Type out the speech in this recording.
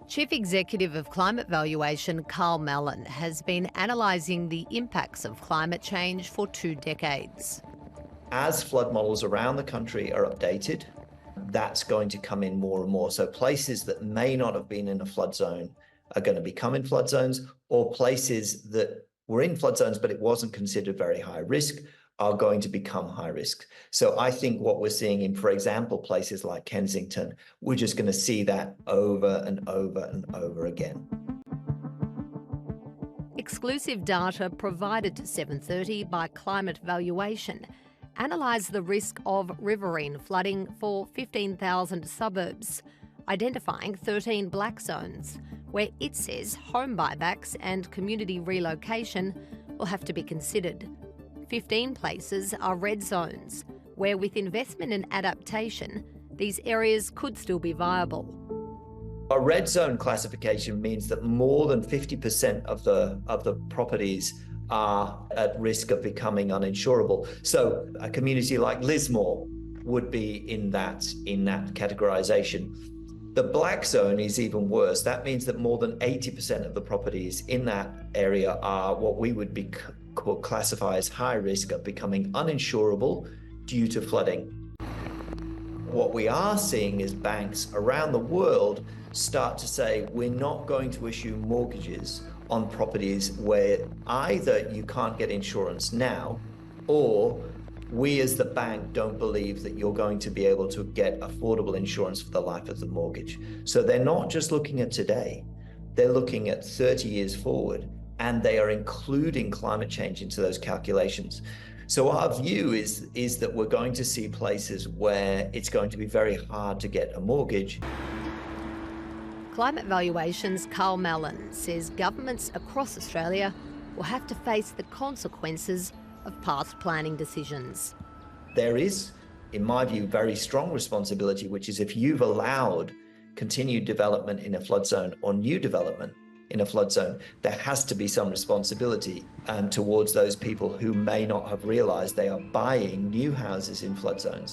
Chief Executive of Climate Valuation, Karl Mallon, has been analysing the impacts of climate change for 2 decades. As flood models around the country are updated, that's going to come in more and more. So places that may not have been in a flood zone are going to become in flood zones, or places that were in flood zones but it wasn't considered very high risk are going to become high risk. So I think what we're seeing in, for example, places like Kensington, we're just going to see that over and over and over again. Exclusive data provided to 7:30 by Climate Valuation analysed the risk of riverine flooding for 15,000 suburbs, identifying 13 black zones, where it says home buybacks and community relocation will have to be considered. 15 places are red zones, where with investment and adaptation, these areas could still be viable. A red zone classification means that more than 50% of the properties are at risk of becoming uninsurable. So a community like Lismore would be in that categorization. The black zone is even worse. That means that more than 80% of the properties in that area are what we would classify as high risk of becoming uninsurable due to flooding. What we are seeing is banks around the world start to say, we're not going to issue mortgages on properties where either you can't get insurance now, or we as the bank don't believe that you're going to be able to get affordable insurance for the life of the mortgage. So they're not just looking at today, they're looking at 30 years forward, and they are including climate change into those calculations. So our view is that we're going to see places where it's going to be very hard to get a mortgage. Climate Valuation's Karl Mallon says governments across Australia will have to face the consequences of past planning decisions. There is, in my view, very strong responsibility, which is if you've allowed continued development in a flood zone or new development in a flood zone, there has to be some responsibility towards those people who may not have realised they are buying new houses in flood zones.